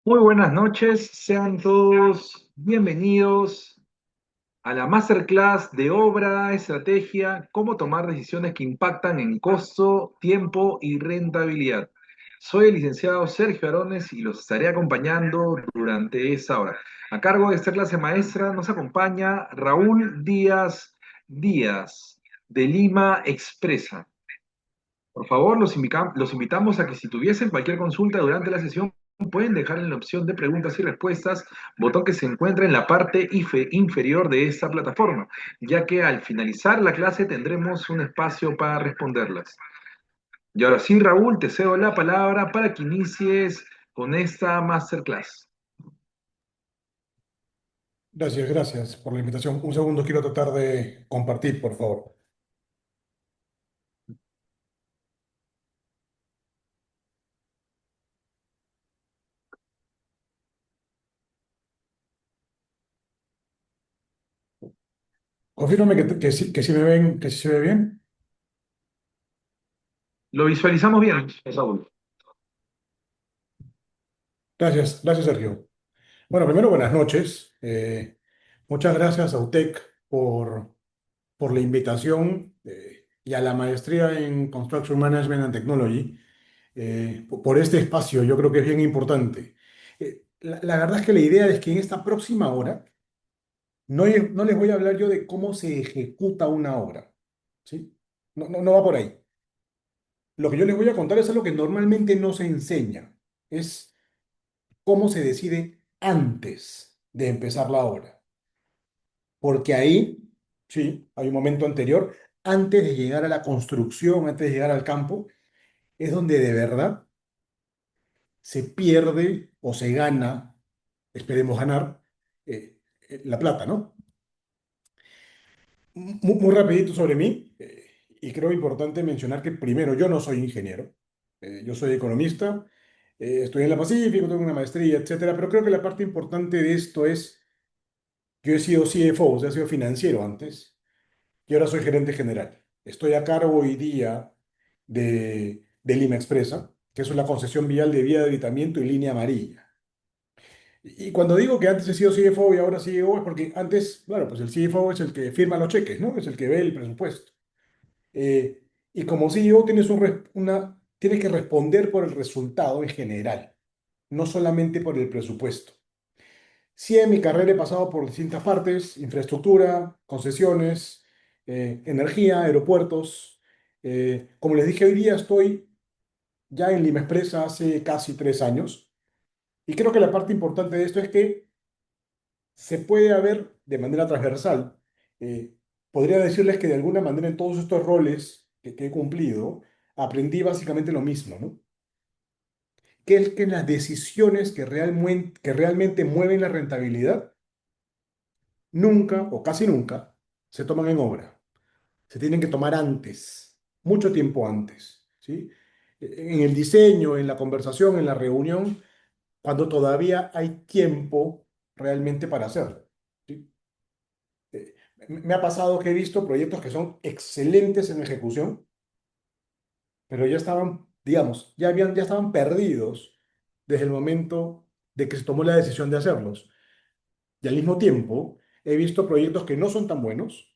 Muy buenas noches, sean todos bienvenidos a la Masterclass de Obra, Estrategia, cómo tomar decisiones que impactan en costo, tiempo y rentabilidad. Soy el licenciado Sergio Arones y los estaré acompañando durante esta hora. A cargo de esta clase maestra nos acompaña Raúl Díaz Díaz, de Lima Expresa. Por favor, los invitamos a que si tuviesen cualquier consulta durante la sesión, pueden dejar en la opción de preguntas y respuestas, botón que se encuentra en la parte inferior de esta plataforma, ya que al finalizar la clase tendremos un espacio para responderlas. Y ahora sí, Raúl, te cedo la palabra para que inicies con esta masterclass. Gracias, gracias por la invitación. Un segundo, quiero tratar de compartir, por favor. Confírmame que sí me ven, que sí se ve bien. Lo visualizamos bien, Raúl. Gracias, gracias, Sergio. Bueno, primero, buenas noches. Muchas gracias a UTEC por la invitación y a la maestría en Construction Management and Technology por este espacio. Yo creo que es bien importante. La verdad es que la idea es que en esta próxima hora no les voy a hablar yo de cómo se ejecuta una obra, ¿sí? No va por ahí. Lo que yo les voy a contar es algo que normalmente no se enseña. Es cómo se decide antes de empezar la obra. Porque ahí, sí, hay un momento anterior, antes de llegar a la construcción, antes de llegar al campo, es donde de verdad se pierde o se gana, esperemos ganar, la plata, ¿no? Muy rapidito sobre mí, y creo importante mencionar que primero yo no soy ingeniero, yo soy economista, estudié en la Pacífico, tengo una maestría, etcétera, pero creo que la parte importante de esto es, yo he sido CFO, o sea, he sido financiero antes, y ahora soy gerente general. Estoy a cargo hoy día de Lima Expresa, que es una concesión vial de vía de habitamiento y línea amarilla. Y cuando digo que antes he sido CFO y ahora CEO es porque antes, claro, pues el CFO es el que firma los cheques, ¿no? Es el que ve el presupuesto. Eh, y como CEO tienes que responder por el resultado en general, no solamente por el presupuesto. Sí, en mi carrera he pasado por distintas partes, infraestructura, concesiones, energía, aeropuertos. Como les dije, hoy día estoy ya en Lima Expresa hace casi 3 años y creo que la parte importante de esto es que se puede ver de manera transversal. Eh, Podría decirles que de alguna manera en todos estos roles que he cumplido, aprendí básicamente lo mismo, ¿no? Que es que las decisiones que realmente mueven la rentabilidad nunca o casi nunca se toman en obra. Se tienen que tomar antes, mucho tiempo antes, ¿sí? En el diseño, en la conversación, en la reunión, cuando todavía hay tiempo realmente para hacerlo, ¿sí? Me ha pasado que he visto proyectos que son excelentes en ejecución, pero ya estaban, digamos, ya estaban perdidos desde el momento de que se tomó la decisión de hacerlos. Y al mismo tiempo, he visto proyectos que no son tan buenos,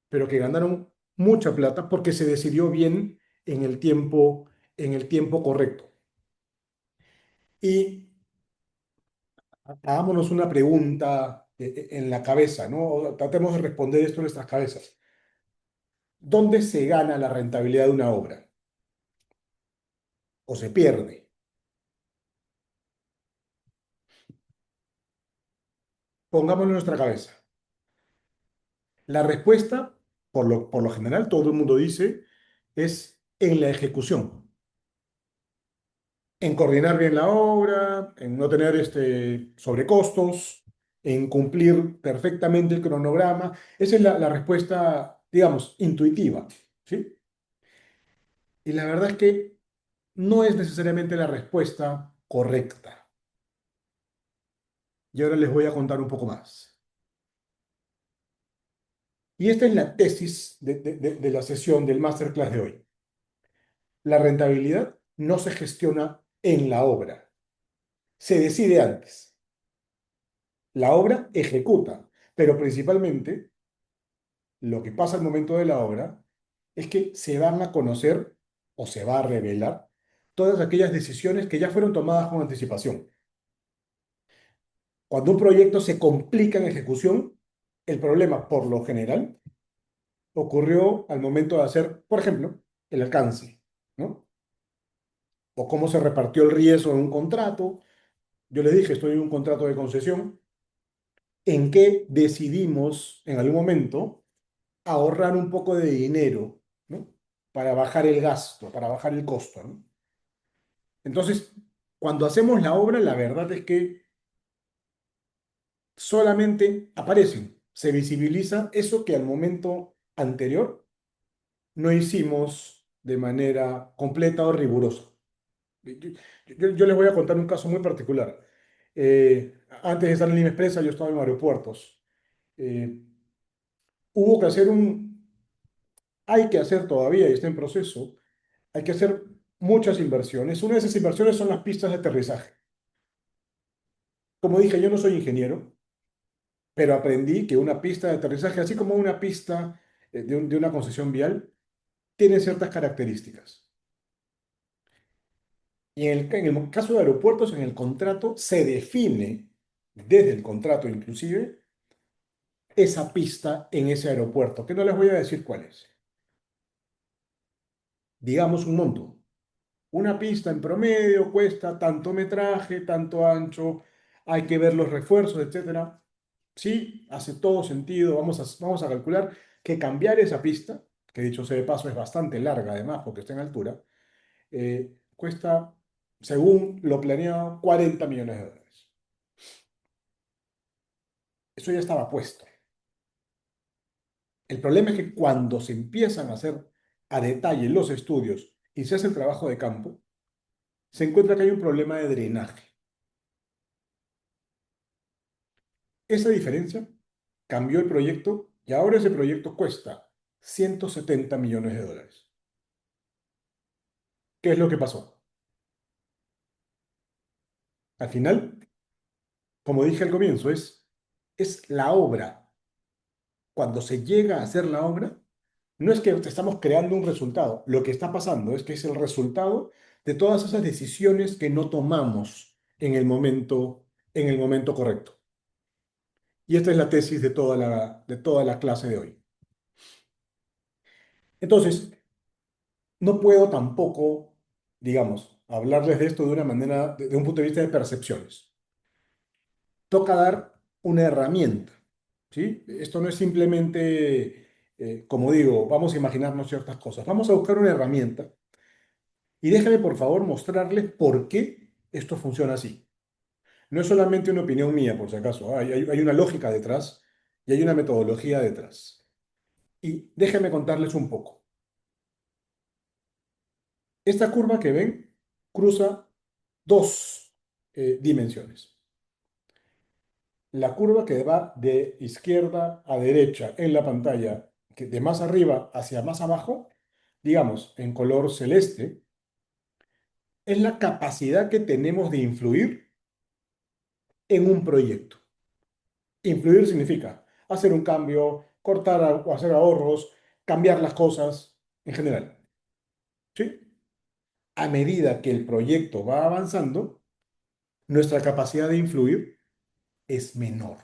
pero que ganaron mucha plata porque se decidió bien en el tiempo correcto. Y hagámonos una pregunta en la cabeza, ¿no? O tratemos de responder esto en nuestras cabezas. ¿Dónde se gana la rentabilidad de una obra? ¿O se pierde? Pongámoslo en nuestra cabeza. La respuesta, por lo general, todo el mundo dice, es en la ejecución, en coordinar bien la obra, en no tener sobrecostos, en cumplir perfectamente el cronograma. Esa es la respuesta, digamos, intuitiva, ¿sí? Y la verdad es que no es necesariamente la respuesta correcta. Y ahora les voy a contar un poco más. Y esta es la tesis de la sesión del masterclass de hoy. La rentabilidad no se gestiona en la obra, Se decide antes, la obra ejecuta, pero principalmente lo que pasa al momento de la obra es que se van a conocer o se va a revelar todas aquellas decisiones que ya fueron tomadas con anticipación. Cuando un proyecto se complica en ejecución, el problema, por lo general, ocurrió al momento de hacer, por ejemplo, el alcance, ¿no? O cómo se repartió el riesgo en un contrato. Yo les dije, estoy en un contrato de concesión, en que decidimos en algún momento ahorrar un poco de dinero, ¿no? Para bajar el gasto, para bajar el costo, ¿no? Entonces, cuando hacemos la obra, la verdad es que solamente aparecen, se visibiliza eso que al momento anterior no hicimos de manera completa o rigurosa. Yo les voy a contar un caso muy particular. Antes de estar en Línea Expresa, yo estaba en aeropuertos. Eh, Hubo que hacer hay que hacer todavía y está en proceso, hay que hacer muchas inversiones. Una de esas inversiones son las pistas de aterrizaje. Como dije, yo no soy ingeniero, pero aprendí que una pista de aterrizaje, así como una pista de una concesión vial, tiene ciertas características. Y en el caso de aeropuertos, en el contrato se define, desde el contrato inclusive, esa pista en ese aeropuerto, que no les voy a decir cuál es. Digamos un monto. Una pista en promedio cuesta tanto metraje, tanto ancho, hay que ver los refuerzos, etcétera. Sí, hace todo sentido. Vamos a calcular que cambiar esa pista, que dicho sea de paso es bastante larga además porque está en altura, cuesta, según lo planeado, 40 millones de dólares. Eso ya estaba puesto. El problema es que cuando se empiezan a hacer a detalle los estudios y se hace el trabajo de campo, se encuentra que hay un problema de drenaje. Esa diferencia cambió el proyecto y ahora ese proyecto cuesta 170 millones de dólares. ¿Qué es lo que pasó? Al final, como dije al comienzo, es la obra. Cuando se llega a hacer la obra, no es que estamos creando un resultado. Lo que está pasando es que es el resultado de todas esas decisiones que no tomamos en el momento correcto. Y esta es la tesis de toda la clase de hoy. Entonces, no puedo tampoco, digamos, hablarles de esto de una manera, de un punto de vista de percepciones. Toca dar una herramienta, ¿sí? Esto no es simplemente, como digo, vamos a imaginarnos ciertas cosas. Vamos a buscar una herramienta y déjame, por favor, mostrarles por qué esto funciona así. No es solamente una opinión mía, por si acaso. Hay una lógica detrás y hay una metodología detrás. Y déjenme contarles un poco. Esta curva que ven cruza dos dimensiones. La curva que va de izquierda a derecha en la pantalla, que de más arriba hacia más abajo, digamos en color celeste, es la capacidad que tenemos de influir en un proyecto. Influir significa hacer un cambio, cortar o hacer ahorros, cambiar las cosas en general. ¿Sí? A medida que el proyecto va avanzando, nuestra capacidad de influir es menor.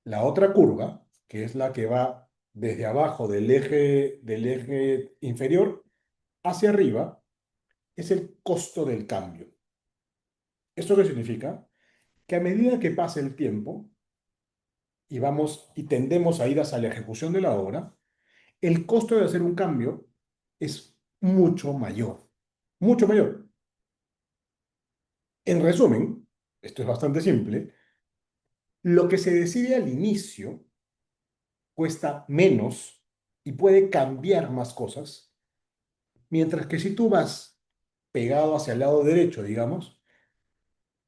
La otra curva, que es la que va desde abajo del eje inferior hacia arriba, es el costo del cambio. ¿Esto qué significa? Que a medida que pasa el tiempo y vamos y tendemos a ir hacia la ejecución de la obra, el costo de hacer un cambio es mucho mayor. Mucho mayor. En resumen, esto es bastante simple, lo que se decide al inicio cuesta menos y puede cambiar más cosas, mientras que si tú vas pegado hacia el lado derecho, digamos,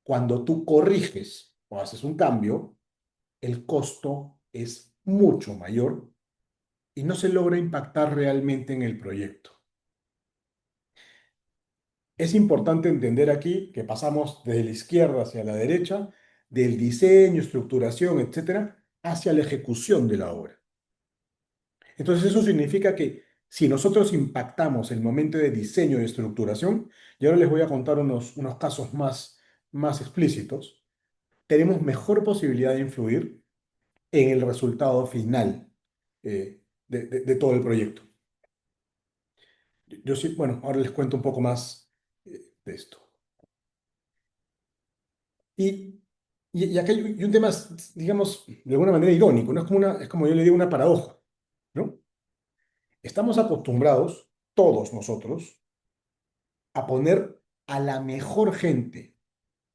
cuando tú corriges o haces un cambio, el costo es mucho mayor y no se logra impactar realmente en el proyecto. Es importante entender aquí que pasamos desde la izquierda hacia la derecha, del diseño, estructuración, etcétera, hacia la ejecución de la obra. Entonces, eso significa que si nosotros impactamos el momento de diseño y estructuración, y ahora les voy a contar unos casos más explícitos, tenemos mejor posibilidad de influir en el resultado final de todo el proyecto. Yo sí, bueno, ahora les cuento un poco más de esto. Y, y acá hay un tema, digamos, de alguna manera irónico, ¿no? Es como yo le digo, una paradoja, ¿no? Estamos acostumbrados, todos nosotros, a poner a la mejor gente,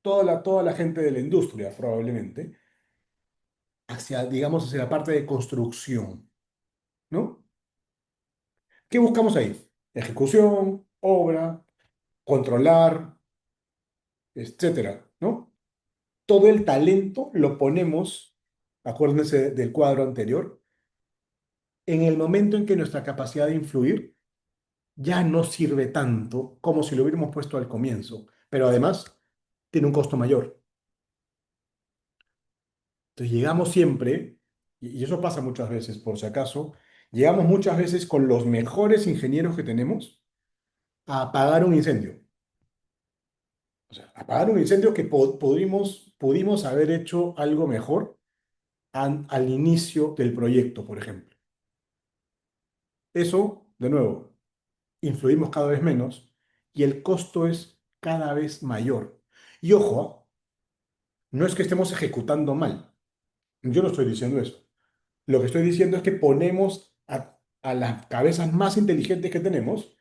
toda la gente de la industria probablemente, hacia, digamos, hacia la parte de construcción, ¿no? ¿Qué buscamos ahí? Ejecución, obra, controlar, etcétera, ¿no? Todo el talento lo ponemos, acuérdense del cuadro anterior, en el momento en que nuestra capacidad de influir ya no sirve tanto como si lo hubiéramos puesto al comienzo, pero además tiene un costo mayor. Entonces llegamos siempre, y eso pasa muchas veces por si acaso, llegamos muchas veces con los mejores ingenieros que tenemos a apagar un incendio. O sea, apagar un incendio que pudimos haber hecho algo mejor al inicio del proyecto, por ejemplo. Eso, de nuevo, influimos cada vez menos y el costo es cada vez mayor. Y ojo, no es que estemos ejecutando mal. Yo no estoy diciendo eso. Lo que estoy diciendo es que ponemos a las cabezas más inteligentes que tenemos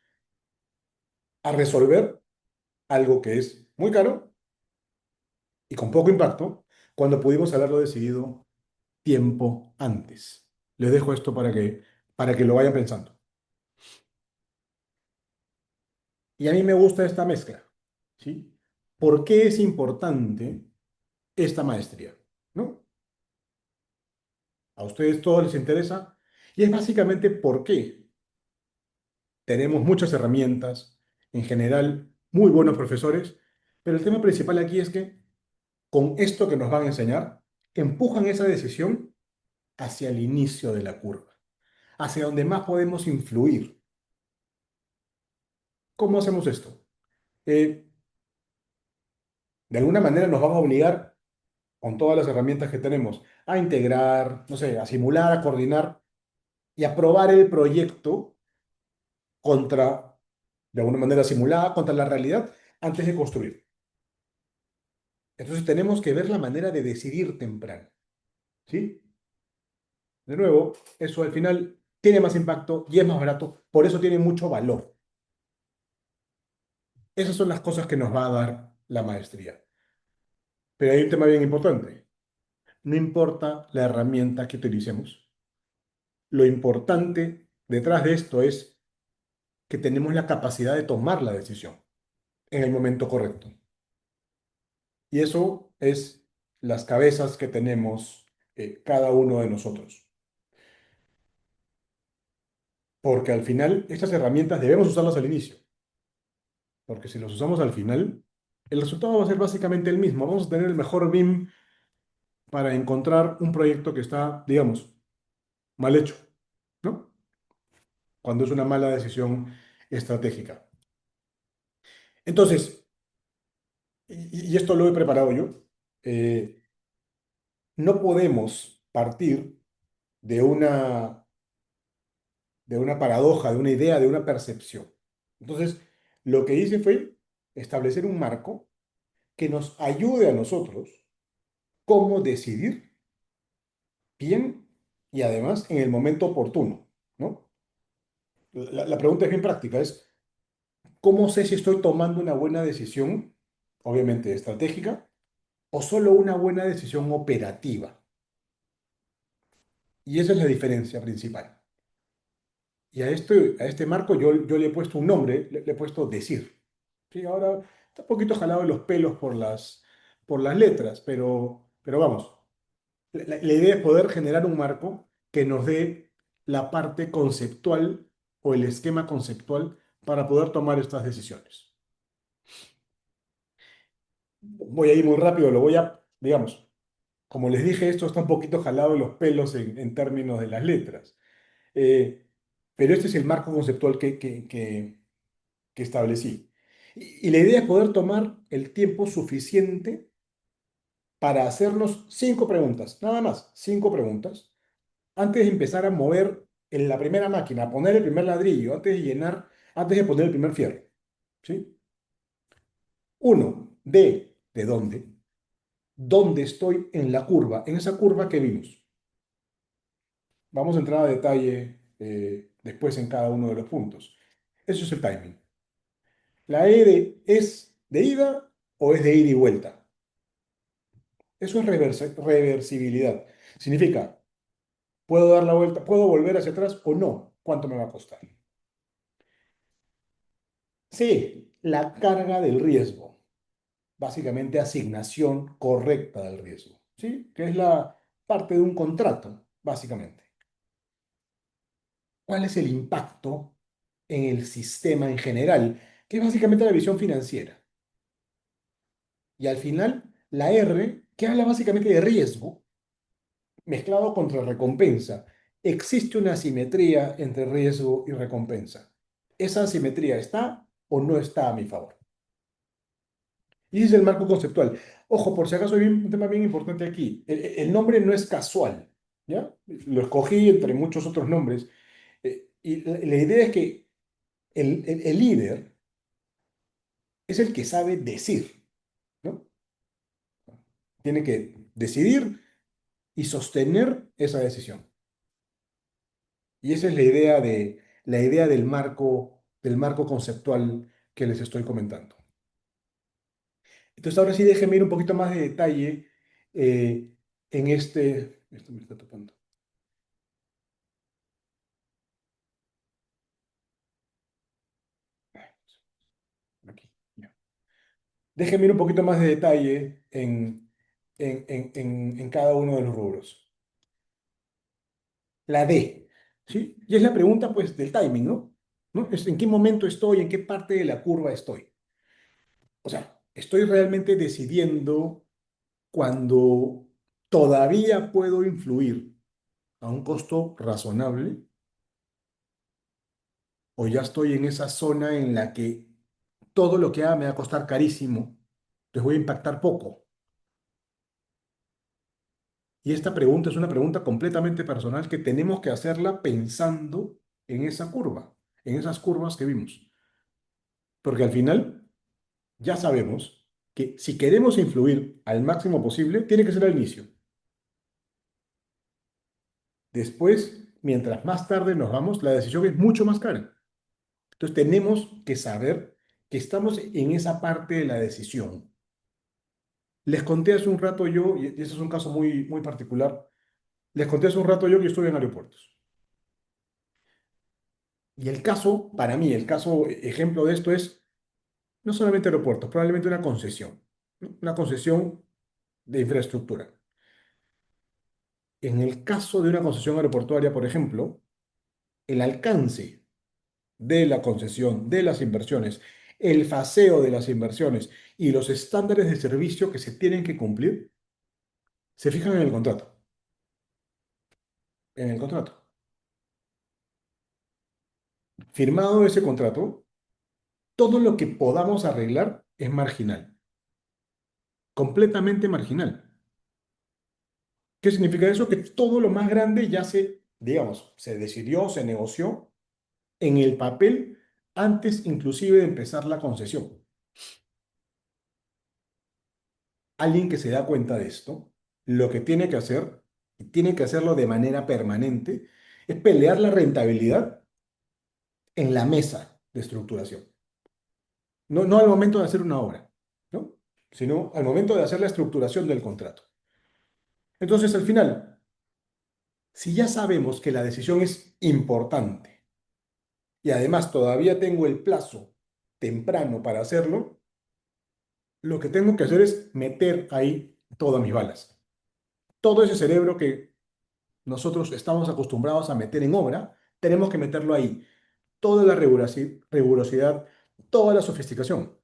a resolver algo que es muy caro y con poco impacto cuando pudimos haberlo decidido tiempo antes. Les dejo esto para que lo vayan pensando. Y a mí me gusta esta mezcla, ¿sí? ¿Por qué es importante esta maestría? ¿No? A ustedes todos les interesa y es básicamente por qué tenemos muchas herramientas, en general muy buenos profesores, pero el tema principal aquí es que con esto que nos van a enseñar, empujan esa decisión hacia el inicio de la curva, hacia donde más podemos influir. ¿Cómo hacemos esto? Eh, de alguna manera nos van a obligar, con todas las herramientas que tenemos, a integrar, no sé, a simular, a coordinar y a probar el proyecto contra, de alguna manera simulada, contra la realidad antes de construir. Entonces tenemos que ver la manera de decidir temprano, ¿sí? De nuevo, eso al final tiene más impacto y es más barato, por eso tiene mucho valor. Esas son las cosas que nos va a dar la maestría. Pero hay un tema bien importante. No importa la herramienta que utilicemos. Lo importante detrás de esto es que tenemos la capacidad de tomar la decisión en el momento correcto. Y eso es las cabezas que tenemos cada uno de nosotros. Porque al final, estas herramientas debemos usarlas al inicio. Porque si los usamos al final, el resultado va a ser básicamente el mismo. Vamos a tener el mejor BIM para encontrar un proyecto que está, digamos, mal hecho, ¿no? Cuando es una mala decisión estratégica. Entonces, y esto lo he preparado yo, eh, no podemos partir de de una paradoja, de una idea, de una percepción. Entonces, lo que hice fue establecer un marco que nos ayude a nosotros cómo decidir bien y además en el momento oportuno, ¿no? La pregunta es bien práctica, es ¿cómo sé si estoy tomando una buena decisión, obviamente estratégica, o solo una buena decisión operativa? Y esa es la diferencia principal. Y a este marco yo le he puesto un nombre, le he puesto decir. Sí, ahora está un poquito jalado de los pelos por las letras, pero vamos, la idea es poder generar un marco que nos dé la parte conceptual o el esquema conceptual para poder tomar estas decisiones. voy a ir muy rápido, lo voy a, digamos, como les dije, esto está un poquito jalado de los pelos en términos de las letras. Eh, pero este es el marco conceptual que establecí. Y la idea es poder tomar el tiempo suficiente para hacernos 5 preguntas, nada más, 5 preguntas, antes de empezar a mover en la primera máquina, a poner el primer ladrillo, antes de llenar, antes de poner el primer fierro. ¿Sí? Uno, ¿de dónde? ¿Dónde estoy en la curva? En esa curva que vimos. Vamos a entrar a detalle después en cada uno de los puntos. Eso es el timing. ¿La es de ida o es de ida y vuelta? Eso es reversibilidad. Significa, ¿puedo dar la vuelta, puedo volver hacia atrás o no? ¿Cuánto me va a costar? Sí, la carga del riesgo. Básicamente asignación correcta del riesgo. ¿Sí? Que es la parte de un contrato, básicamente. ¿Cuál es el impacto en el sistema en general? Que es básicamente la visión financiera. Y al final, la R, que habla básicamente de riesgo, mezclado contra recompensa. Existe una asimetría entre riesgo y recompensa. ¿Esa asimetría está o no está a mi favor? Y ese es el marco conceptual. Ojo, por si acaso hay un tema bien importante aquí. El nombre no es casual, ¿ya? Lo escogí entre muchos otros nombres. Y la idea es que el líder es el que sabe decir, ¿no? Tiene que decidir y sostener esa decisión. Y esa es la idea del marco conceptual que les estoy comentando. Entonces, ahora sí déjenme ir un poquito más de detalle eh, en este. Esto me está tapando. Aquí, ya. Déjenme ir un poquito más de detalle en cada uno de los rubros. La D, ¿sí? Y es la pregunta, pues, del timing, ¿no? ¿No? Es en qué momento estoy, en qué parte de la curva estoy. O sea, estoy realmente decidiendo cuando todavía puedo influir a un costo razonable o ya estoy en esa zona en la que todo lo que haga me va a costar carísimo, entonces voy a impactar poco. Y esta pregunta es una pregunta completamente personal que tenemos que hacerla pensando en esa curva, en esas curvas que vimos. Porque al final ya sabemos que si queremos influir al máximo posible, tiene que ser al inicio. Después, mientras más tarde nos vamos, la decisión es mucho más cara. Entonces tenemos que saber que estamos en esa parte de la decisión. Les conté hace un rato yo, y ese es un caso muy, muy particular, les conté hace un rato yo que estuve en aeropuertos. Y el caso, para mí, el caso ejemplo de esto es no solamente aeropuertos, probablemente una concesión, ¿no? Una concesión de infraestructura. En el caso de una concesión aeroportuaria, por ejemplo, el alcance de la concesión, de las inversiones, el faseo de las inversiones y los estándares de servicio que se tienen que cumplir, se fijan en el contrato. En el contrato. Firmado ese contrato, todo lo que podamos arreglar es marginal, completamente marginal. ¿Qué significa eso? Que todo lo más grande ya digamos, se decidió, se negoció en el papel antes inclusive de empezar la concesión. Alguien que se da cuenta de esto, lo que tiene que hacer, y tiene que hacerlo de manera permanente, es pelear la rentabilidad en la mesa de estructuración. No, no al momento de hacer una obra, ¿no? Sino al momento de hacer la estructuración del contrato. Entonces, al final, si ya sabemos que la decisión es importante y además todavía tengo el plazo temprano para hacerlo, lo que tengo que hacer es meter ahí todas mis balas. Todo ese cerebro que nosotros estamos acostumbrados a meter en obra, tenemos que meterlo ahí. Toda la rigurosidad, toda la sofisticación.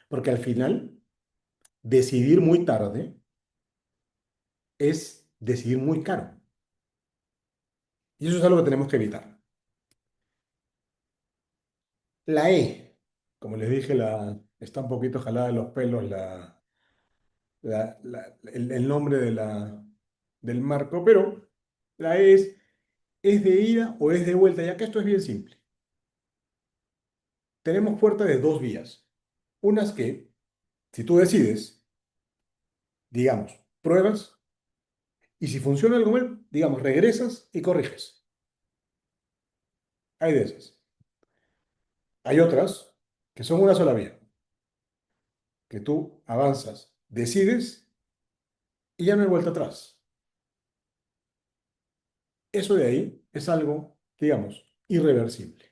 Porque al final decidir muy tarde es decidir muy caro. Y eso es algo que tenemos que evitar. La E, como les dije, está un poquito jalada de los pelos el nombre del marco, pero la E es de ida o es de vuelta, ya que esto es bien simple. Tenemos puerta de dos vías. Unas que, si tú decides, digamos, pruebas, y si funciona algo mal, digamos, regresas y corriges. Hay de esas. Hay otras que son una sola vía, que tú avanzas, decides y ya no hay vuelta atrás. Eso de ahí es algo, digamos, irreversible.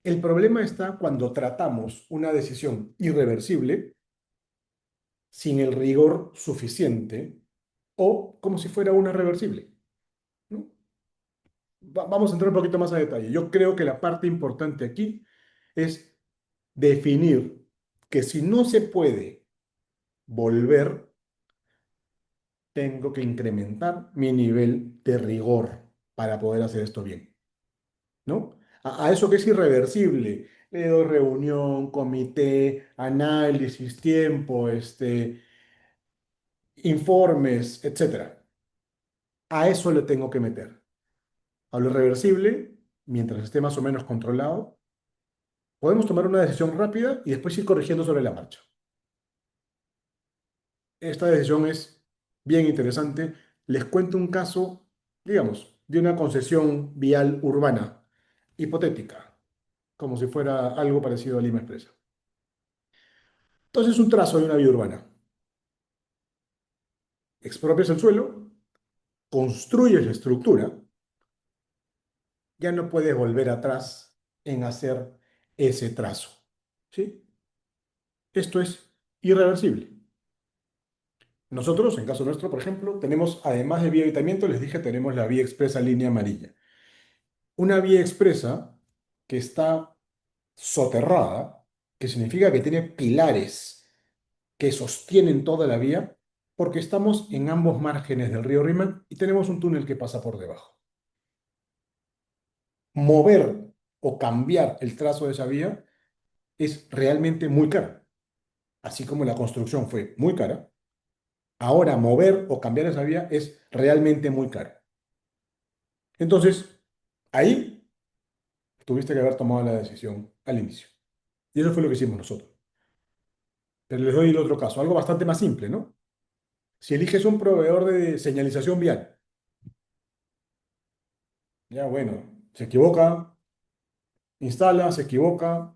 El problema está cuando tratamos una decisión irreversible sin el rigor suficiente o como si fuera una reversible, ¿no? Vamos a entrar un poquito más a detalle. Yo creo que la parte importante aquí es definir que si no se puede volver, tengo que incrementar mi nivel de rigor para poder hacer esto bien, ¿no? A eso que es irreversible, le doy reunión, comité, análisis, tiempo, informes, etcétera. A eso le tengo que meter. A lo irreversible, mientras esté más o menos controlado, podemos tomar una decisión rápida y después ir corrigiendo sobre la marcha. Esta decisión es bien interesante. Les cuento un caso, digamos, de una concesión vial urbana, hipotética, como si fuera algo parecido a Lima Expresa. Entonces, un trazo de una vía urbana. Expropias el suelo, construyes la estructura, ya no puedes volver atrás en hacer ese trazo. ¿Sí? Esto es irreversible. Nosotros, en caso nuestro, por ejemplo, tenemos, además de vía de habitamiento, les dije, tenemos la vía expresa línea amarilla. Una vía expresa que está soterrada, que significa que tiene pilares que sostienen toda la vía, porque estamos en ambos márgenes del río Rímac y tenemos un túnel que pasa por debajo. Mover o cambiar el trazo de esa vía es realmente muy caro. Así como la construcción fue muy cara, ahora mover o cambiar esa vía es realmente muy caro. Entonces, ahí tuviste que haber tomado la decisión al inicio. Y eso fue lo que hicimos nosotros. Pero les doy el otro caso, algo bastante más simple, ¿no? Si eliges un proveedor de señalización vial, ya bueno, se equivoca, instala, se equivoca,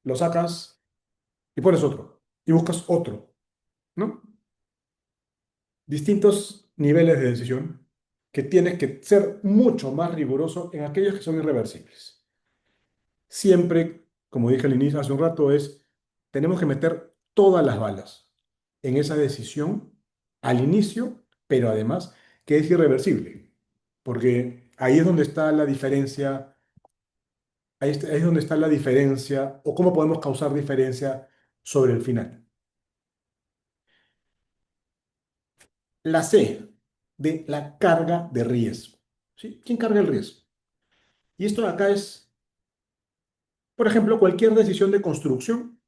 lo sacas y pones otro. Y buscas otro, ¿no? Distintos niveles de decisión que tienes que ser mucho más riguroso en aquellos que son irreversibles. Siempre, como dije al inicio hace un rato, tenemos que meter todas las balas en esa decisión al inicio, pero además que es irreversible, porque ahí es donde está la diferencia, ahí es donde está la diferencia o cómo podemos causar diferencia sobre el final. La C de la carga de riesgo. ¿Sí? ¿Quién carga el riesgo? Y esto de acá es, por ejemplo, cualquier decisión de construcción,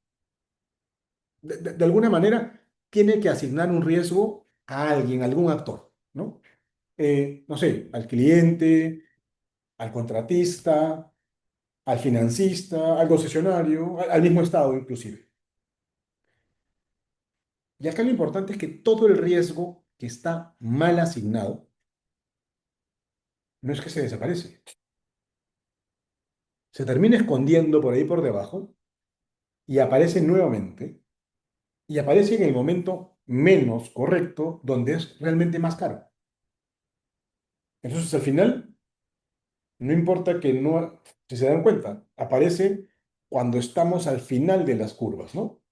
de alguna manera, tiene que asignar un riesgo a alguien, a algún actor, ¿no? No sé, al cliente, al contratista, al financista, al concesionario, al mismo Estado inclusive. Y acá lo importante es que todo el riesgo que está mal asignado no es que se desaparece, se termina escondiendo por ahí por debajo y aparece nuevamente y aparece en el momento menos correcto donde es realmente más caro. Entonces al final, no importa que no, si se dan cuenta, aparece cuando estamos al final de las curvas, ¿no?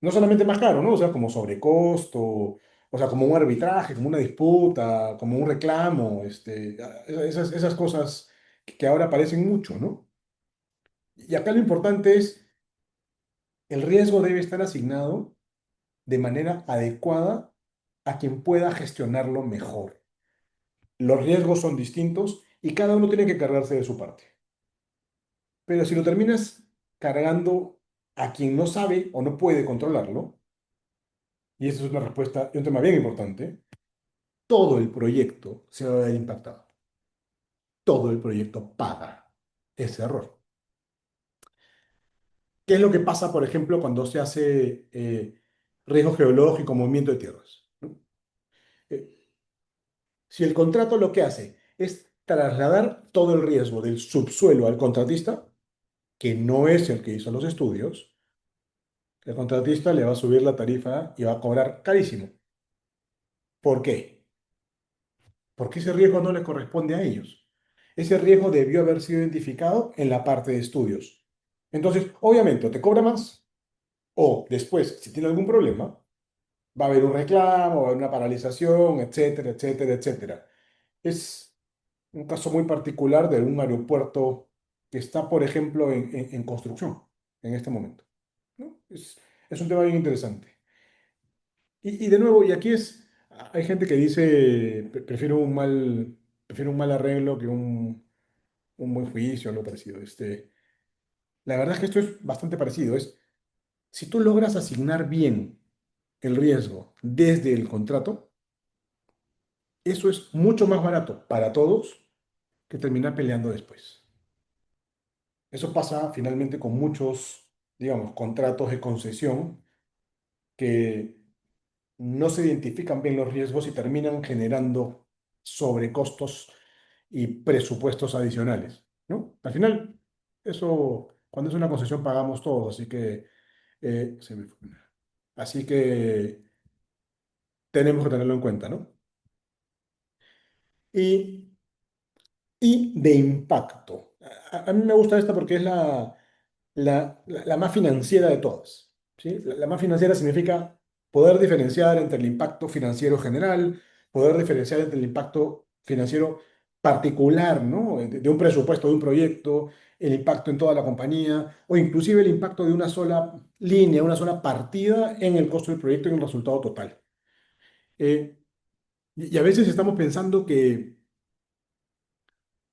No solamente más caro, ¿no? O sea, como sobrecosto, o sea, como un arbitraje, como una disputa, como un reclamo, esas cosas que ahora aparecen mucho, ¿no? Y acá lo importante es, el riesgo debe estar asignado de manera adecuada a quien pueda gestionarlo mejor. Los riesgos son distintos y cada uno tiene que cargarse de su parte. Pero si lo terminas cargando a quien no sabe o no puede controlarlo, y esa es una respuesta y un tema bien importante, todo el proyecto se va a ver impactado. Todo el proyecto paga ese error. ¿Qué es lo que pasa, por ejemplo, cuando se hace riesgo geológico, movimiento de tierras? ¿No? Eh, si el contrato lo que hace es trasladar todo el riesgo del subsuelo al contratista, que no es el que hizo los estudios, el contratista le va a subir la tarifa y va a cobrar carísimo. ¿Por qué? Porque ese riesgo no le corresponde a ellos. Ese riesgo debió haber sido identificado en la parte de estudios. Entonces, obviamente, o te cobra más, o después, si tiene algún problema, va a haber un reclamo, va a haber una paralización, etcétera, etcétera, etcétera. Es un caso muy particular de un aeropuerto que está, por ejemplo, en construcción en este momento, ¿no? Es un tema bien interesante. Y de nuevo, y aquí hay gente que dice, prefiero un mal arreglo que un buen juicio o algo parecido. La verdad es que esto es bastante parecido. Si tú logras asignar bien el riesgo desde el contrato, eso es mucho más barato para todos que terminar peleando después. Eso pasa finalmente con muchos, digamos, contratos de concesión que no se identifican bien los riesgos y terminan generando sobrecostos y presupuestos adicionales, ¿no? Al final, eso, cuando es una concesión pagamos todos, así que, se me fue. Así que tenemos que tenerlo en cuenta, ¿no? Y de impacto. A mí me gusta esta porque es la más financiera de todas, ¿sí? La más financiera significa poder diferenciar entre el impacto financiero general, poder diferenciar entre el impacto financiero particular, ¿no? De un presupuesto de un proyecto, el impacto en toda la compañía, o inclusive el impacto de una sola línea, una sola partida en el costo del proyecto y en el resultado total. Eh, y a veces estamos pensando que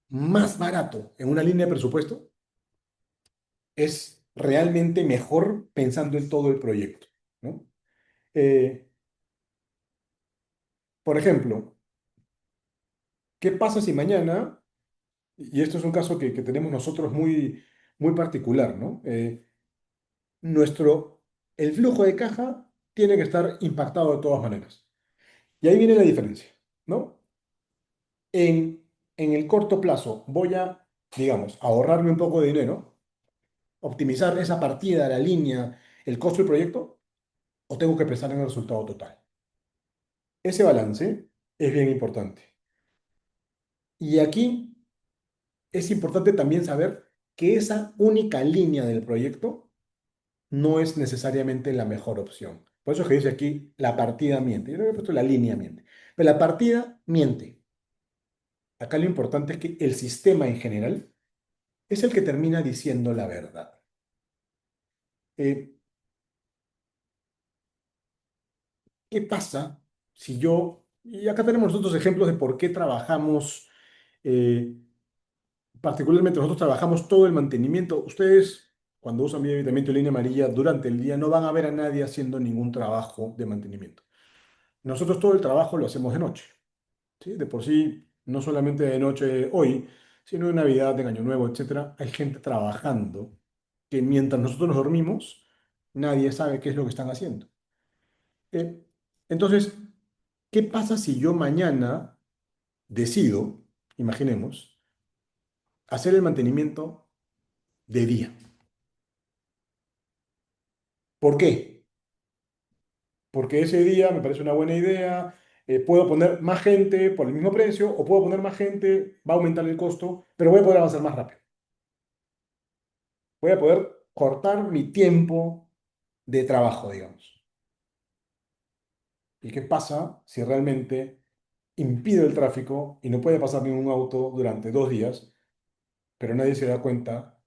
más barato en una línea de presupuesto es realmente mejor pensando en todo el proyecto, ¿no? Eh, por ejemplo, ¿qué pasa si mañana, y esto es un caso que tenemos nosotros muy particular, ¿no? Nuestro, el flujo de caja tiene que estar impactado de todas maneras. Y ahí viene la diferencia, ¿no? En el corto plazo voy a, digamos, ahorrarme un poco de dinero, optimizar esa partida, la línea, el costo del proyecto, o tengo que pensar en el resultado total. Ese balance es bien importante. Y aquí es importante también saber que esa única línea del proyecto no es necesariamente la mejor opción. Por eso es que dice aquí, la partida miente. Yo no había puesto la línea miente. Pero la partida miente. Acá lo importante es que el sistema en general es el que termina diciendo la verdad. Eh, ¿Qué pasa si yo, y acá tenemos nosotros ejemplos de por qué trabajamos, eh, particularmente nosotros trabajamos todo el mantenimiento. Ustedes, cuando usan Vía Evitamiento y línea amarilla durante el día, no van a ver a nadie haciendo ningún trabajo de mantenimiento. Nosotros todo el trabajo lo hacemos de noche, ¿sí? De por sí, no solamente de noche hoy, sino de Navidad, de Año Nuevo, etcétera. Hay gente trabajando que mientras nosotros nos dormimos, nadie sabe qué es lo que están haciendo. Eh, entonces, ¿qué pasa si yo mañana decido, imaginemos, hacer el mantenimiento de día? ¿Por qué? Porque ese día me parece una buena idea, puedo poner más gente por el mismo precio o puedo poner más gente, va a aumentar el costo, pero voy a poder avanzar más rápido. Voy a poder cortar mi tiempo de trabajo, digamos. ¿Y qué pasa si realmente impido el tráfico y no puede pasar ningún auto durante 2 días, pero nadie se da cuenta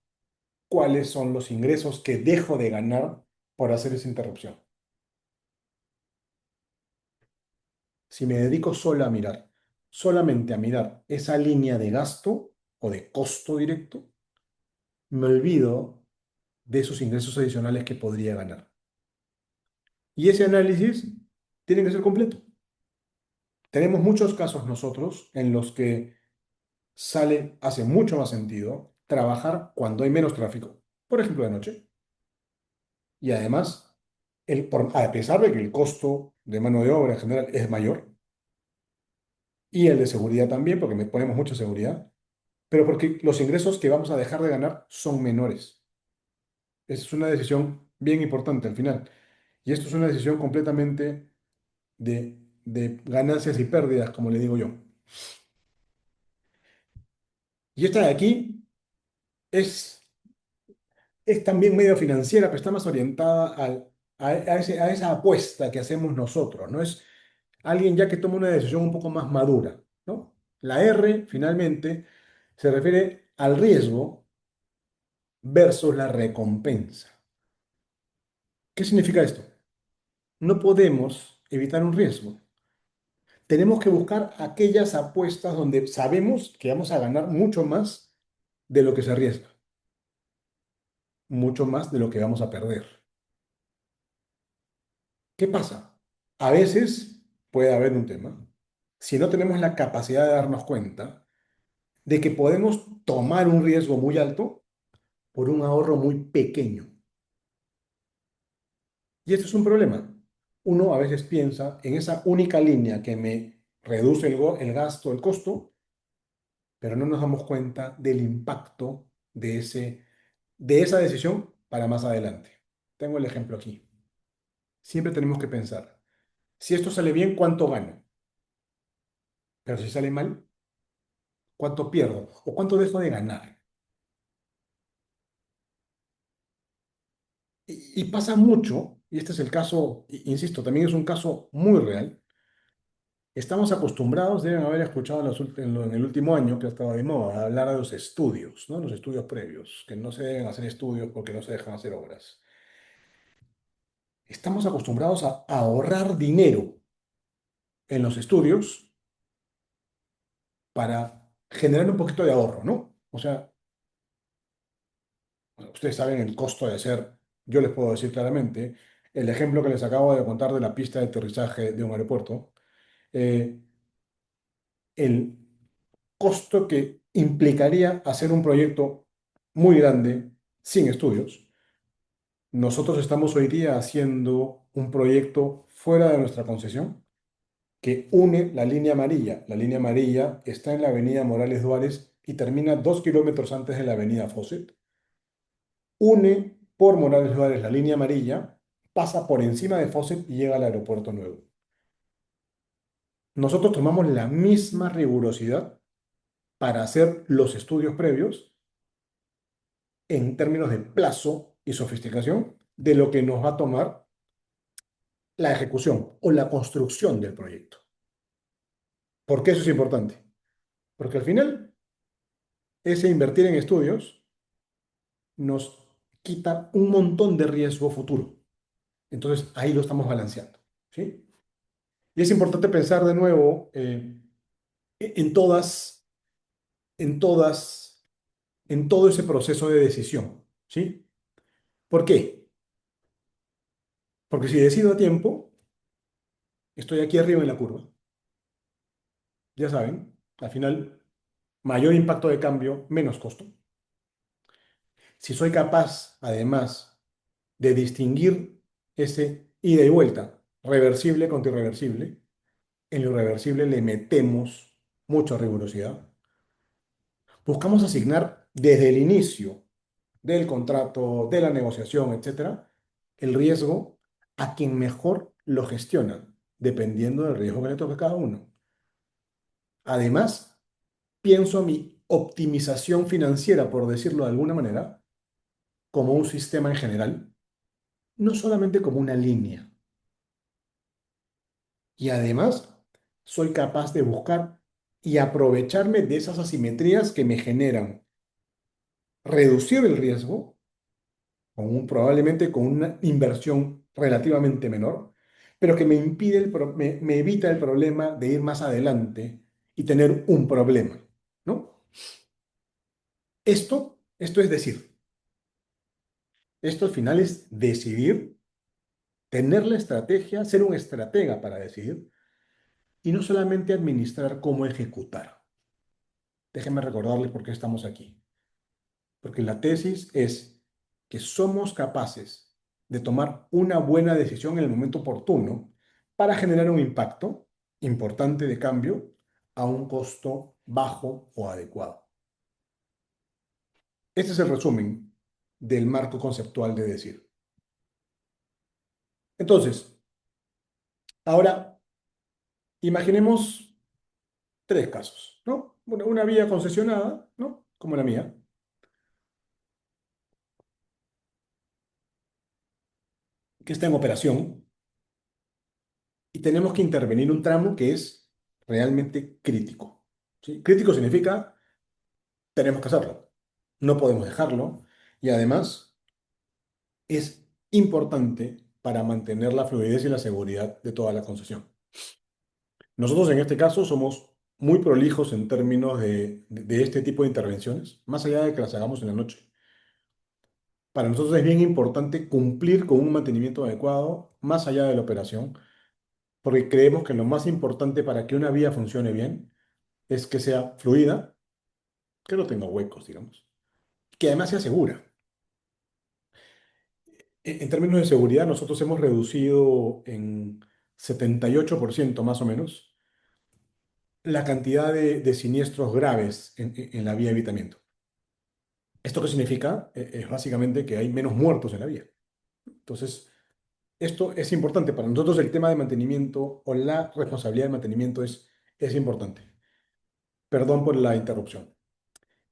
cuáles son los ingresos que dejo de ganar por hacer esa interrupción? si me dedico solo a mirar, solamente a mirar esa línea de gasto o de costo directo, me olvido de esos ingresos adicionales que podría ganar. Y ese análisis tiene que ser completo. Tenemos muchos casos nosotros en los que hace mucho más sentido trabajar cuando hay menos tráfico, por ejemplo de noche. Y además, a pesar de que el costo de mano de obra en general es mayor, y el de seguridad también, porque ponemos mucha seguridad, pero porque los ingresos que vamos a dejar de ganar son menores. Esa es una decisión bien importante al final. Y esto es una decisión completamente de ganancias y pérdidas, como le digo yo. Y esta de aquí es, es también medio financiera, pero está más orientada a esa apuesta que hacemos nosotros, ¿no? Es alguien ya que toma una decisión un poco más madura, ¿no? La R, finalmente, se refiere al riesgo versus la recompensa. ¿Qué significa esto? No podemos evitar un riesgo. Tenemos que buscar aquellas apuestas donde sabemos que vamos a ganar mucho más de lo que se arriesga, mucho más de lo que vamos a perder. ¿Qué pasa? A veces puede haber un tema. Si no tenemos la capacidad de darnos cuenta de que podemos tomar un riesgo muy alto por un ahorro muy pequeño. Y esto es un problema. Uno a veces piensa en esa única línea que me reduce el gasto, el costo, pero no nos damos cuenta del impacto de esa decisión para más adelante. Tengo el ejemplo aquí. Siempre tenemos que pensar, si esto sale bien, ¿cuánto gano? Pero si sale mal, ¿cuánto pierdo? ¿O cuánto dejo de ganar? Y pasa mucho, y este es el caso, insisto, también es un caso muy real. Estamos acostumbrados, deben haber escuchado en el último año que ha estado de moda, hablar de los estudios, ¿no? Los estudios previos, que no se deben hacer estudios porque no se dejan hacer obras. Estamos acostumbrados a ahorrar dinero en los estudios para generar un poquito de ahorro, ¿no? O sea, ustedes saben el costo de hacer, yo les puedo decir claramente, el ejemplo que les acabo de contar de la pista de aterrizaje de un aeropuerto, eh, el costo que implicaría hacer un proyecto muy grande sin estudios. Nosotros estamos hoy día haciendo un proyecto fuera de nuestra concesión que une la línea amarilla. La línea amarilla está en la avenida Morales Duárez y termina 2 kilómetros antes de la avenida Fawcett. Une por Morales Duárez la línea amarilla, pasa por encima de Fawcett y llega al aeropuerto nuevo. Nosotros tomamos la misma rigurosidad para hacer los estudios previos en términos de plazo y sofisticación de lo que nos va a tomar la ejecución o la construcción del proyecto. ¿Por qué eso es importante? Porque al final, ese invertir en estudios nos quita un montón de riesgo futuro. Entonces, ahí lo estamos balanceando, ¿sí? Y es importante pensar de nuevo en todas, en todas, en todo ese proceso de decisión, ¿sí? ¿Por qué? Porque si decido a tiempo, estoy aquí arriba en la curva. Ya saben, al final, mayor impacto de cambio, menos costo. Si soy capaz, además, de distinguir ese ida y vuelta, reversible contra irreversible, en lo irreversible le metemos mucha rigurosidad. Buscamos asignar desde el inicio del contrato, de la negociación, etcétera, el riesgo a quien mejor lo gestiona, dependiendo del riesgo que le toque a cada uno. Además, pienso mi optimización financiera, por decirlo de alguna manera, como un sistema en general, no solamente como una línea. Y además, soy capaz de buscar y aprovecharme de esas asimetrías que me generan reducir el riesgo, probablemente con una inversión relativamente menor, pero que me impide me evita el problema de ir más adelante y tener un problema, ¿no? Esto es decir, esto al final es decidir, tener la estrategia, ser un estratega para decidir y no solamente administrar cómo ejecutar. Déjenme recordarles por qué estamos aquí. Porque la tesis es que somos capaces de tomar una buena decisión en el momento oportuno para generar un impacto importante de cambio a un costo bajo o adecuado. Este es el resumen del marco conceptual de decir. Entonces, ahora imaginemos tres casos, ¿no? Una vía concesionada, ¿no? Como la mía, que está en operación y tenemos que intervenir un tramo que es realmente crítico. ¿Sí? Crítico significa tenemos que hacerlo, no podemos dejarlo y además es importante para mantener la fluidez y la seguridad de toda la concesión. Nosotros en este caso somos muy prolijos en términos de este tipo de intervenciones, más allá de que las hagamos en la noche. Para nosotros es bien importante cumplir con un mantenimiento adecuado, más allá de la operación, porque creemos que lo más importante para que una vía funcione bien es que sea fluida, que no tenga huecos, digamos, que además sea segura. En términos de seguridad, nosotros hemos reducido en 78% más o menos la cantidad de siniestros graves en la vía de evitamiento. ¿Esto qué significa? Es básicamente que hay menos muertos en la vía. Entonces, esto es importante. Para nosotros el tema de mantenimiento o la responsabilidad de mantenimiento es importante. Perdón por la interrupción.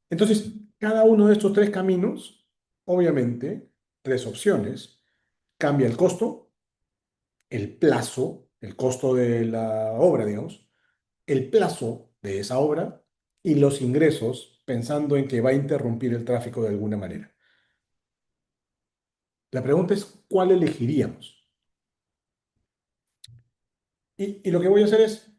Entonces, cada uno de estos tres caminos, obviamente, tres opciones, cambia el costo, el plazo, el costo de la obra, digamos, el plazo de esa obra y los ingresos, pensando en que va a interrumpir el tráfico de alguna manera. La pregunta es, ¿cuál elegiríamos? Y lo que voy a hacer es,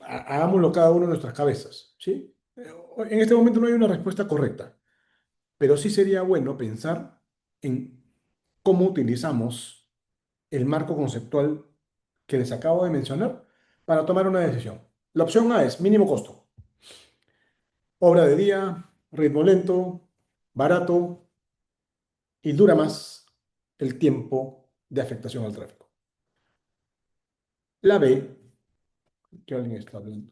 hagámoslo cada uno en nuestras cabezas, ¿sí? En este momento no hay una respuesta correcta, pero sí sería bueno pensar en cómo utilizamos el marco conceptual que les acabo de mencionar para tomar una decisión. La opción A es mínimo costo, obra de día, ritmo lento, barato y dura más el tiempo de afectación al tráfico. La B, que alguien está hablando.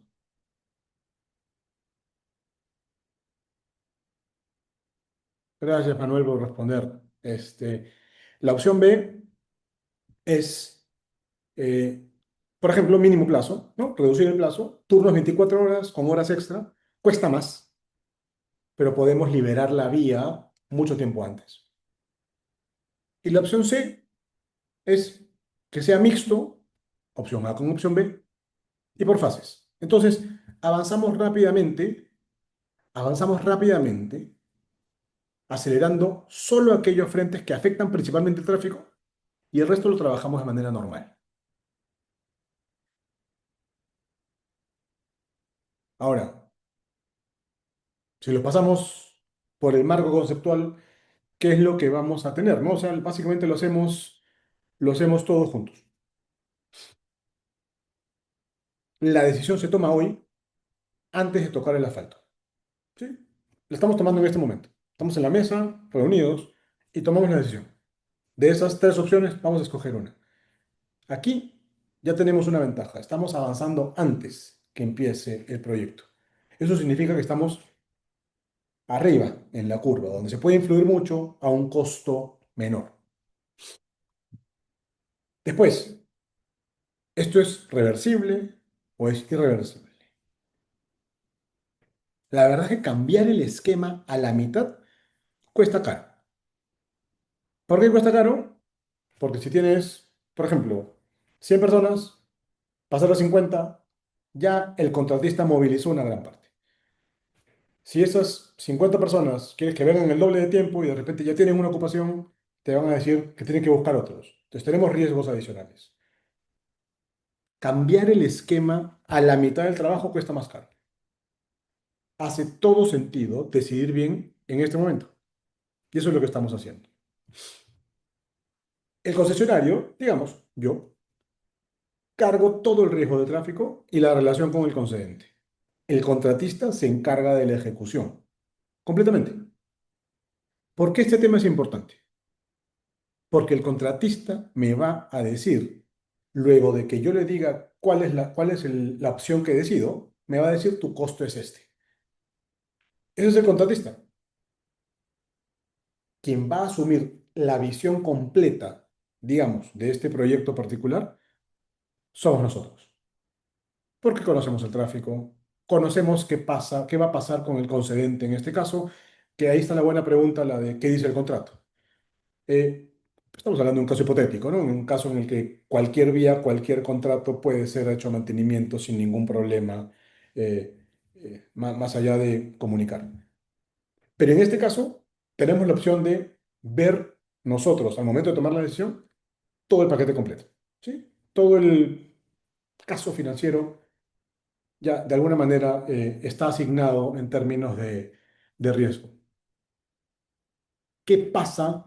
Gracias, Manuel, por responder. La opción B es, eh, por ejemplo, mínimo plazo, ¿no? Reducir el plazo, turnos 24 horas con horas extra, cuesta más, pero podemos liberar la vía mucho tiempo antes. Y la opción C es que sea mixto, opción A con opción B, y por fases. Entonces, avanzamos rápidamente, acelerando solo aquellos frentes que afectan principalmente el tráfico y el resto lo trabajamos de manera normal. Ahora, si lo pasamos por el marco conceptual, ¿qué es lo que vamos a tener? ¿No? O sea, básicamente lo hacemos todos juntos. La decisión se toma hoy antes de tocar el asfalto. ¿Sí? La estamos tomando en este momento. Estamos en la mesa, reunidos, y tomamos la decisión. De esas tres opciones, vamos a escoger una. Aquí ya tenemos una ventaja. Estamos avanzando antes que empiece el proyecto. Eso significa que estamos arriba en la curva, donde se puede influir mucho a un costo menor. Después, ¿esto es reversible o es irreversible? La verdad es que cambiar el esquema a la mitad cuesta caro. ¿Por qué cuesta caro? Porque si tienes, por ejemplo, 100 personas, pasar a 50, ya el contratista movilizó una gran parte. Si esas 50 personas quieres que vengan el doble de tiempo y de repente ya tienen una ocupación, te van a decir que tienen que buscar otros. Entonces tenemos riesgos adicionales. cambiar el esquema a la mitad del trabajo cuesta más caro. Hace todo sentido decidir bien en este momento. Y eso es lo que estamos haciendo. El concesionario, digamos, yo, cargo todo el riesgo de tráfico y la relación con el concedente. El contratista se encarga de la ejecución, completamente. ¿Por qué este tema es importante? Porque el contratista me va a decir, luego de que yo le diga cuál es la opción que decido, me va a decir tu costo es este. Ese es el contratista. Quien va a asumir la visión completa, digamos, de este proyecto particular, somos nosotros. Porque conocemos el tráfico, conocemos qué pasa, qué va a pasar con el concedente en este caso, que ahí está la buena pregunta, la de qué dice el contrato. Eh, Estamos hablando de un caso hipotético, ¿no? Un caso en el que cualquier vía, cualquier contrato puede ser hecho mantenimiento sin ningún problema, más allá de comunicar. Pero en este caso, tenemos la opción de ver nosotros, al momento de tomar la decisión, todo el paquete completo, ¿sí? Todo el caso financiero ya de alguna manera está asignado en términos de riesgo. ¿Qué pasa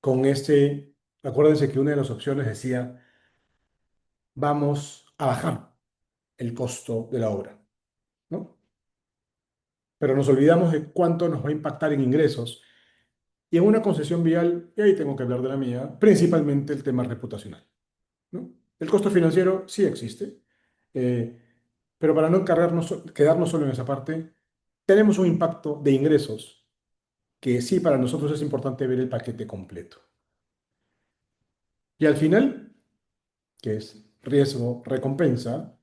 con ese? Acuérdense que una de las opciones decía, vamos a bajar el costo de la obra, ¿no? Pero nos olvidamos de cuánto nos va a impactar en ingresos. Y en una concesión vial, y ahí tengo que hablar de la mía, principalmente el tema reputacional, ¿no? El costo financiero sí existe, eh, pero para no quedarnos solo en esa parte, tenemos un impacto de ingresos que sí para nosotros es importante ver el paquete completo. Y al final, que es riesgo-recompensa,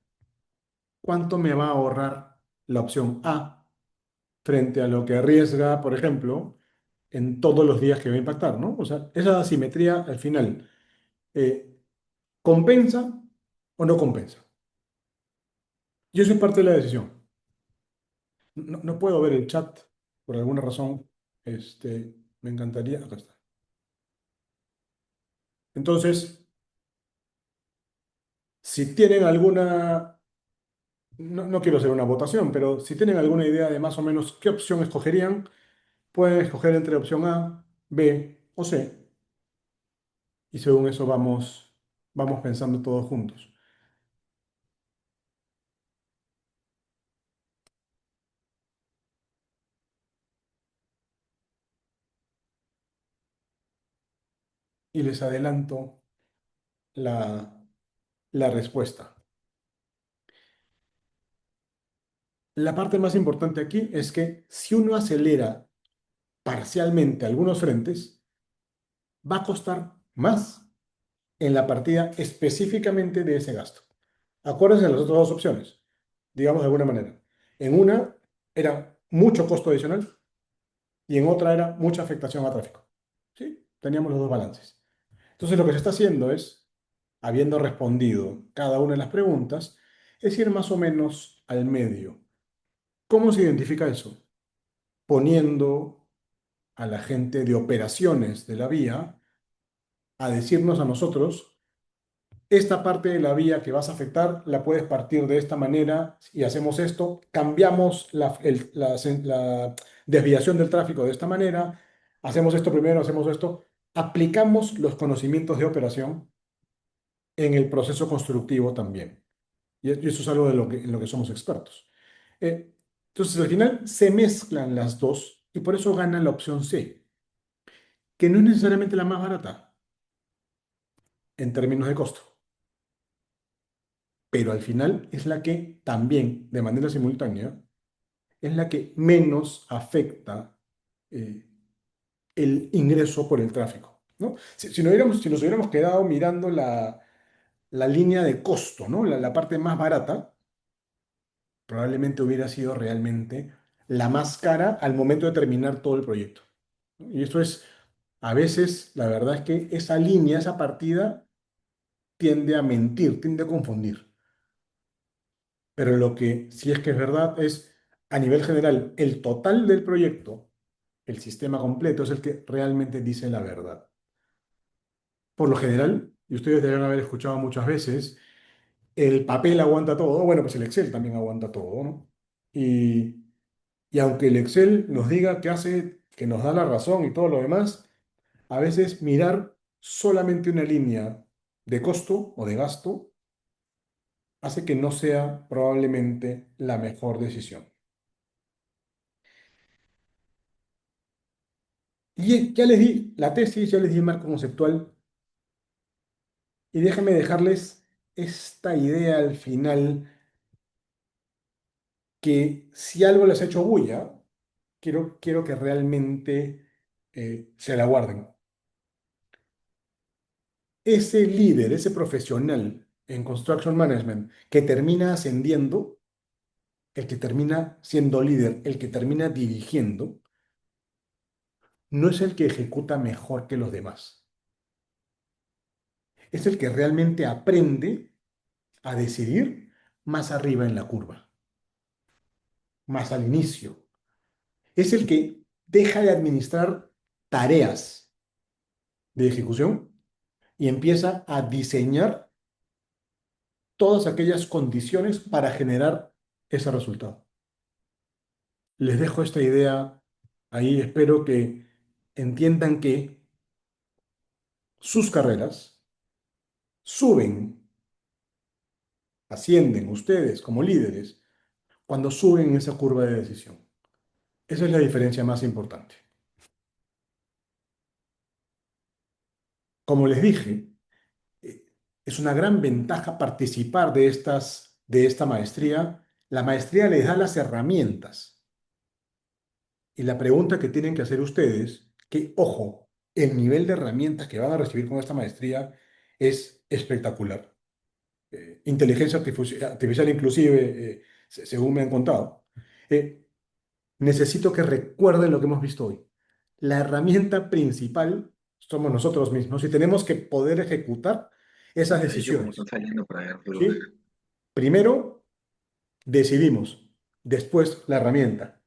¿cuánto me va a ahorrar la opción A frente a lo que arriesga, por ejemplo, en todos los días que va a impactar, ¿no? O sea, esa asimetría al final, eh, ¿compensa o no compensa? Yo soy parte de la decisión. No puedo ver el chat por alguna razón. Me encantaría. Acá está. Entonces, si tienen alguna, no quiero hacer una votación, pero si tienen alguna idea de más o menos qué opción escogerían, pueden escoger entre opción A, B o C. Y según eso vamos pensando todos juntos. Y les adelanto la, la respuesta. La parte más importante aquí es que si uno acelera parcialmente algunos frentes, va a costar más en la partida específicamente de ese gasto. Acuérdense de las otras dos opciones, digamos de alguna manera. En una era mucho costo adicional y en otra era mucha afectación a tráfico. ¿Sí? Teníamos los dos balances. Entonces lo que se está haciendo es, habiendo respondido cada una de las preguntas, es ir más o menos al medio. ¿Cómo se identifica eso? Poniendo a la gente de operaciones de la vía a decirnos a nosotros, esta parte de la vía que vas a afectar la puedes partir de esta manera y hacemos esto, cambiamos la desviación del tráfico de esta manera, hacemos esto primero, hacemos esto, aplicamos los conocimientos de operación en el proceso constructivo también. Y eso es algo en lo que somos expertos. Eh, entonces, al final se mezclan las dos y por eso gana la opción C, que no es necesariamente la más barata en términos de costo, pero al final es la que también, de manera simultánea, es la que menos afecta eh, el ingreso por el tráfico, ¿no? Si nos hubiéramos quedado mirando la línea de costo, ¿no? La parte más barata, probablemente hubiera sido realmente la más cara al momento de terminar todo el proyecto, ¿no? Y esto es, a veces, la verdad es que esa línea, esa partida, tiende a mentir, tiende a confundir. Pero lo que sí es que es verdad es, a nivel general, el total del proyecto, el sistema completo, es el que realmente dice la verdad. Por lo general, y ustedes deben haber escuchado muchas veces, El papel aguanta todo, bueno, pues el Excel también aguanta todo, ¿no? Y, y aunque el Excel nos diga que hace, que nos da la razón y todo lo demás, a veces mirar solamente una línea de costo o de gasto hace que no sea probablemente la mejor decisión. Y ya les di la tesis, ya les di el marco conceptual, y déjenme dejarles esta idea al final, que si algo les ha hecho bulla, quiero que realmente se la guarden. Ese líder, ese profesional en Construction Management que termina ascendiendo, el que termina siendo líder, el que termina dirigiendo, no es el que ejecuta mejor que los demás. Es el que realmente aprende a decidir más arriba en la curva, más al inicio. Es el que deja de administrar tareas de ejecución y empieza a diseñar todas aquellas condiciones para generar ese resultado. Les dejo esta idea ahí, espero que entiendan que sus carreras suben, ascienden ustedes como líderes cuando suben en esa curva de decisión. Esa es la diferencia más importante. Como les dije, eh, es una gran ventaja participar de esta maestría. La maestría les da las herramientas. Y la pregunta que tienen que hacer ustedes, que ojo, el nivel de herramientas que van a recibir con esta maestría es espectacular. Inteligencia artificial inclusive, según me han contado. Eh, Necesito que recuerden lo que hemos visto hoy. La herramienta principal somos nosotros mismos y tenemos que poder ejecutar esas De hecho, como están decisiones. saliendo para ver, ¿Sí? Primero decidimos, después la herramienta.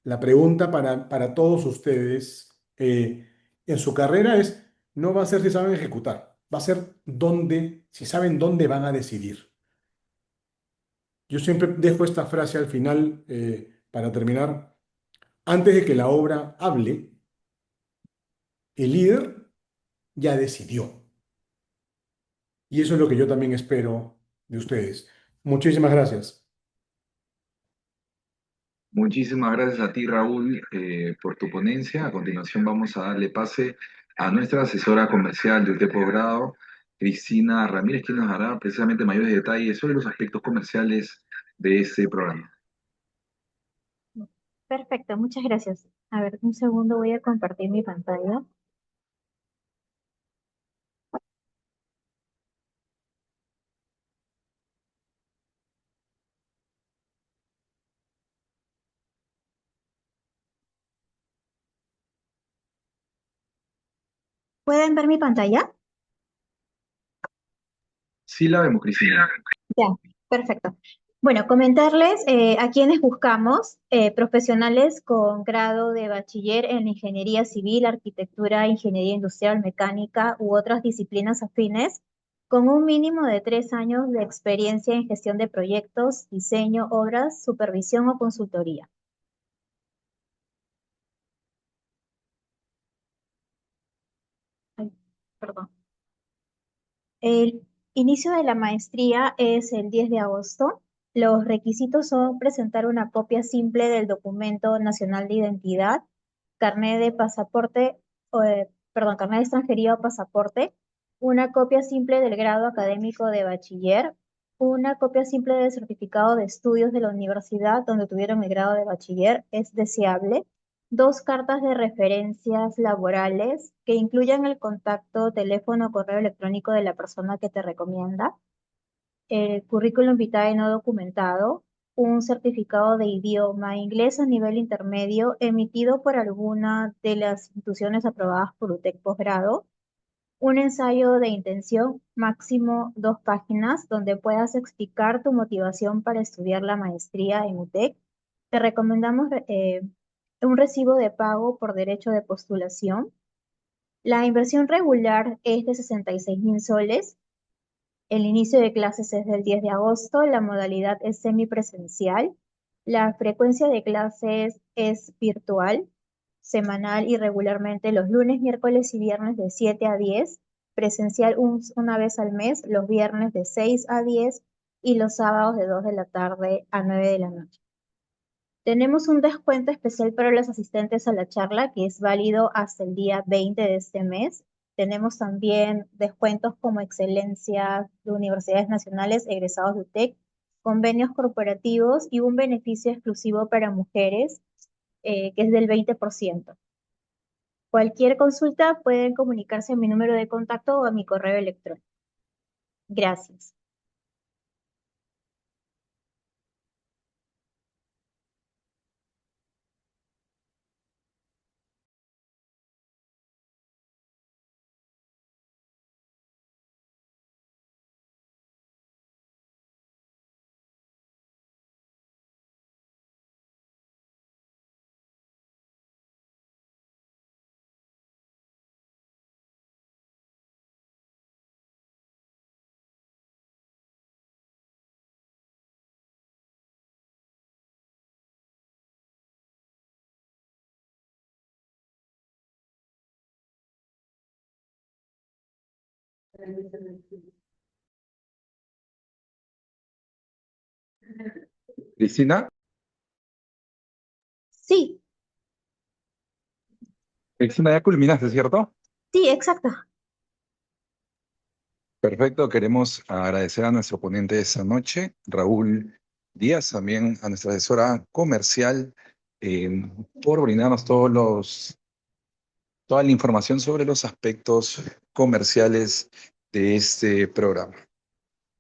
La pregunta para todos ustedes en su carrera es, no va a ser si saben ejecutar, va a ser dónde, si saben dónde van a decidir. Yo siempre dejo esta frase al final para terminar. Antes de que la obra hable, el líder ya decidió. Y eso es lo que yo también espero de ustedes. Muchísimas gracias. muchísimas gracias a ti, Raúl, por tu ponencia. A continuación vamos a darle pase a nuestra asesora comercial de UT Posgrado, Cristina Ramírez, quien nos dará precisamente mayores detalles sobre los aspectos comerciales de este programa. Perfecto, muchas gracias. A ver, un segundo, voy a compartir mi pantalla. ¿Pueden ver mi pantalla? Sí la vemos, Cristina. Ya, perfecto. Bueno, comentarles a quienes buscamos profesionales con grado de bachiller en ingeniería civil, arquitectura, ingeniería industrial, mecánica u otras disciplinas afines, con un mínimo de 3 años de experiencia en gestión de proyectos, diseño, obras, supervisión o consultoría. Ay, perdón. El inicio de la maestría es el 10 de agosto. Los requisitos son presentar una copia simple del documento nacional de identidad, carnet de pasaporte, carnet de extranjería o pasaporte, una copia simple del grado académico de bachiller, una copia simple del certificado de estudios de la universidad donde tuvieron el grado de bachiller, es deseable, 2 cartas de referencias laborales que incluyan el contacto, teléfono o correo electrónico de la persona que te recomienda, el currículum vitae no documentado, un certificado de idioma inglés a nivel intermedio emitido por alguna de las instituciones aprobadas por UTEC Posgrado, un ensayo de intención, máximo 2 páginas, donde puedas explicar tu motivación para estudiar la maestría en UTEC. Te recomendamos un recibo de pago por derecho de postulación. La inversión regular es de 66.000 soles El inicio de clases es del 10 de agosto, la modalidad es semipresencial, la frecuencia de clases es virtual, semanal y regularmente los lunes, miércoles y viernes de 7 a 10, presencial una vez al mes, los viernes de 6 a 10 y los sábados de 2 de la tarde a 9 de la noche. Tenemos un descuento especial para los asistentes a la charla que es válido hasta el día 20 de este mes. Tenemos también descuentos como excelencia de universidades nacionales, egresados de UTEC, convenios corporativos y un beneficio exclusivo para mujeres que es del 20%. Cualquier consulta pueden comunicarse a mi número de contacto o a mi correo electrónico. Gracias. Cristina, Sí, Cristina, ya culminaste, ¿cierto? sí, exacto. Perfecto, queremos agradecer a nuestro ponente de esta noche, Raúl Díaz, también a nuestra asesora comercial, por brindarnos toda la información sobre los aspectos comerciales de este programa.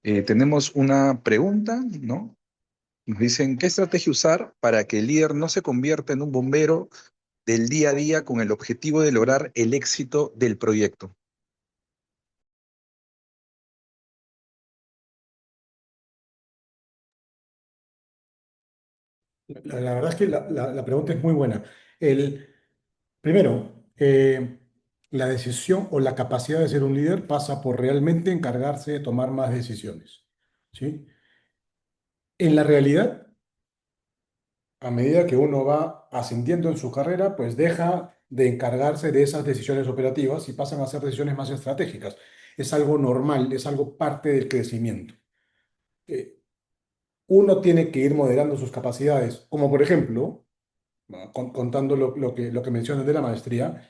Tenemos una pregunta, ¿no? Nos dicen, ¿qué estrategia usar para que el líder no se convierta en un bombero del día a día con el objetivo de lograr el éxito del proyecto? La verdad es que la pregunta es muy buena. Primero, la decisión o la capacidad de ser un líder pasa por realmente encargarse de tomar más decisiones, ¿sí? En la realidad, a medida que uno va ascendiendo en su carrera, pues deja de encargarse de esas decisiones operativas y pasan a ser decisiones más estratégicas. Es algo normal, es algo parte del crecimiento. Eh, Uno tiene que ir moderando sus capacidades, como por ejemplo, contando lo que mencionas de la maestría,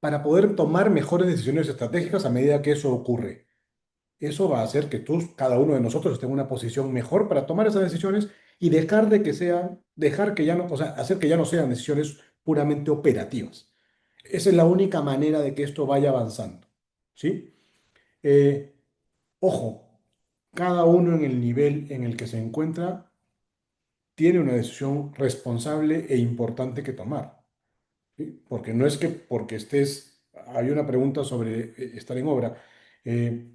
para poder tomar mejores decisiones estratégicas a medida que eso ocurre. Eso va a hacer que cada uno de nosotros esté en una posición mejor para tomar esas decisiones y dejar que ya no, o sea, hacer que ya no sean decisiones puramente operativas. Esa es la única manera de que esto vaya avanzando, ¿sí? Eh, Ojo, cada uno en el nivel en el que se encuentra tiene una decisión responsable e importante que tomar. ¿Sí? Porque no es que porque hay una pregunta sobre estar en obra. Eh,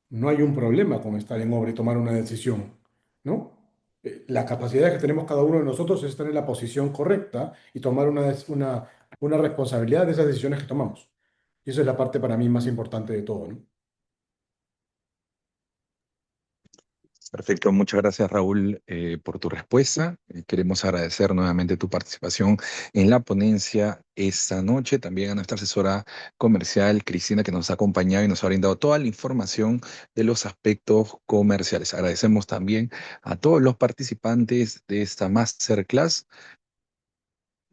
no hay un problema con estar en obra y tomar una decisión, ¿no? La capacidad que tenemos cada uno de nosotros es estar en la posición correcta y tomar una responsabilidad de esas decisiones que tomamos. Y esa es la parte para mí más importante de todo, ¿no? Perfecto, muchas gracias Raúl por tu respuesta. Queremos agradecer nuevamente tu participación en la ponencia esta noche. También a nuestra asesora comercial, Cristina, que nos ha acompañado y nos ha brindado toda la información de los aspectos comerciales. Agradecemos también a todos los participantes de esta masterclass.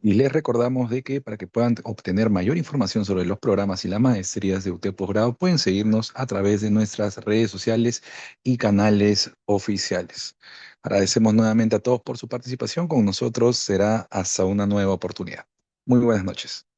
Y les recordamos de que para que puedan obtener mayor información sobre los programas y las maestrías de UTEP Posgrado, pueden seguirnos a través de nuestras redes sociales y canales oficiales. Agradecemos nuevamente a todos por su participación. Con nosotros será hasta una nueva oportunidad. Muy buenas noches.